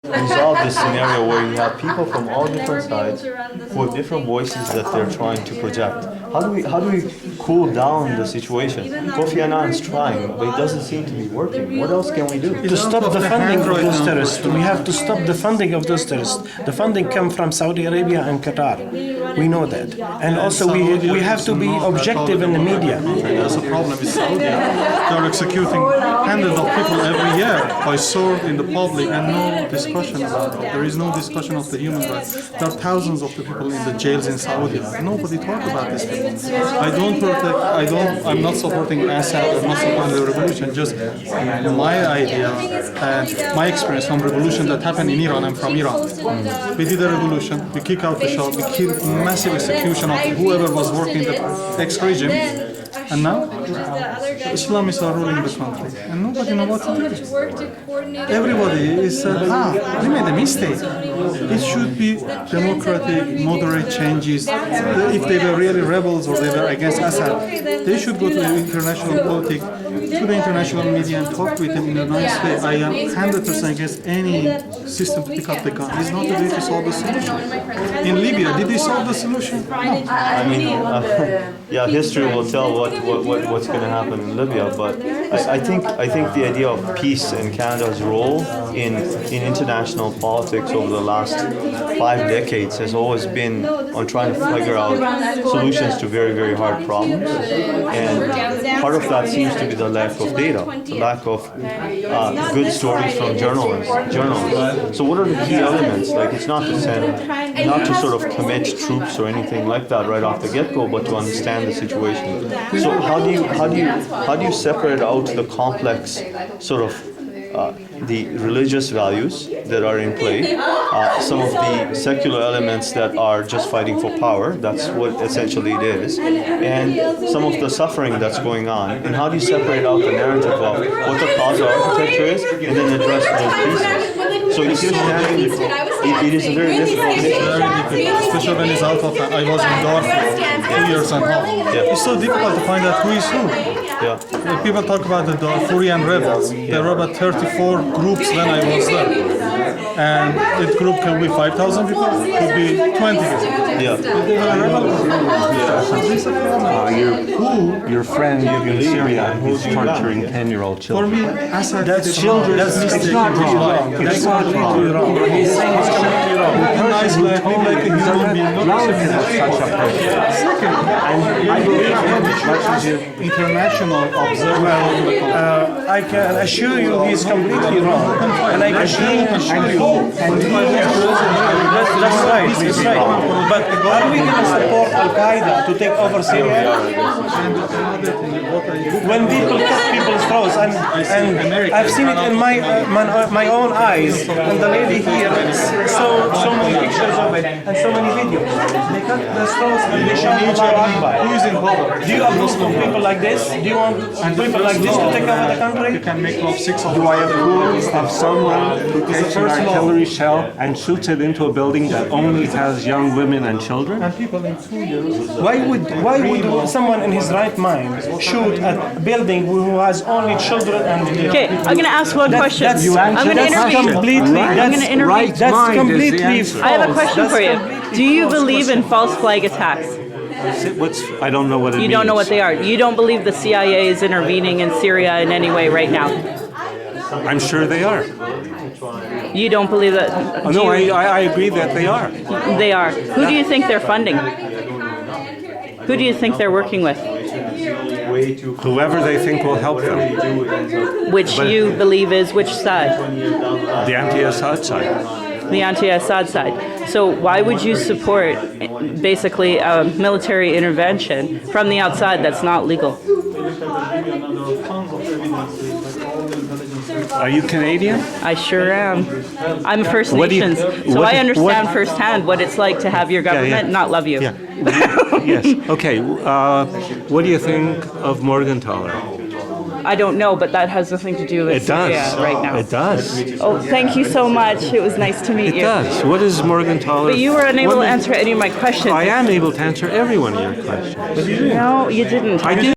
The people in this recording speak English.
resolve this scenario where you have people from all different sides with different voices that they're trying to project? How do we cool down the situation? Kofi Annan's trying, but it doesn't seem to be working. What else can we do? To stop the funding of those terrorists, we have to stop the funding of those terrorists. The funding comes from Saudi Arabia and Qatar. We know that. And also we have to be objective in the media. There's a problem with Saudi. They're executing hundreds of people every year by sword in the public and no discussion about it. There is no discussion of the human rights. There are thousands of the people in the jails in Saudi. Nobody talks about this. I'm not supporting Assad or not supporting the revolution. Just my idea and my experience from revolution that happened in Iran. I'm from Iran. We did a revolution. We kick out the Shah. We killed massive execution of whoever was working the ex-regime. And now, Islamists are ruling the country, and nobody knows what to do. Everybody is said, we made a mistake. It should be democratic, moderate changes. If they were really rebels or they were against Assad, they should go to the international politics, to the international media and talk with them in a nice way. I am 100% against any system to pick up the gun. It's not the way to solve the solution. In Libya, did they solve the solution? No. I mean, yeah, history will tell what's going to happen in Libya, but I think the idea of peace and Canada's role in international politics over the last 5 decades has always been on trying to figure out solutions to very, very hard problems. And part of that seems to be the lack of data, the lack of good stories from journalists. So what are the key elements? Like, it's not to sort of commit troops or anything like that right off the get-go, but to understand the situation. So how do you separate out the complex sort of the religious values that are in play, some of the secular elements that are just fighting for power, that's what essentially it is, and some of the suffering that's going on, and how do you separate out the narrative of what the causal architecture is, and then address those pieces? So if you're standing, it is a very difficult mission. Especially when it's out of, I was in Darfur 2 years and a half. Yeah. It's so difficult to find out who is who. Yeah. People talk about the Darfurian rebels. There were about 34 groups when I was there. And that group could be 5,000 people, could be 20 people. Yeah. Your friend in Syria who's torturing 10-year-old For children. me, Assad That's children. It's not wrong. It's not wrong. He's saying it's completely wrong. nice guy, be like a human being. Not second, I believe international observer. I can assure you he's completely wrong. And I can assure you. That's right. But are we going to support Al-Qaeda to take over Syria? When people cut people's throats, and I've seen it in my own eyes, and the lady here, so many pictures of it, and so many videos. They cut the throats and they shout Allahu Akbar. Who is in power? Do you approve of people like this? Do you want people like this to take over the country? You can make up 6 of Do I approve of someone who takes an artillery shell and shoots it into a building that only has young women and children? and people in 2 years. Why would someone in his right mind shoot at a building who has only children and Okay, I'm going to ask one question. That's I'm going to intervene. I'm going to intervene. That's completely false. I have a question for you. Do you believe in false flag attacks? I don't know what it means. You don't know what they are. You don't believe the CIA is intervening in Syria in any way right now? I'm sure they are. You don't believe that? Oh, no, I agree that they are. They are. Who do you think they're funding? Who do you think they're working with? Whoever they think will help them. Which you believe is which side? The anti-Assad side. The anti-Assad side. So why would you support basically a military intervention from the outside that's not legal? Are you Canadian? I sure am. I'm First Nations, so I understand firsthand what it's like to have your government not love you. Yeah. Yes. Okay. What do you think of Morgentaler? I don't know, but that has nothing to do with Syria right now. It does. Oh, thank you so much. It was nice to meet you. It does. What is Morgentaler? But you were unable to answer any of my questions. I am able to answer every one of your questions. No, you didn't. I did.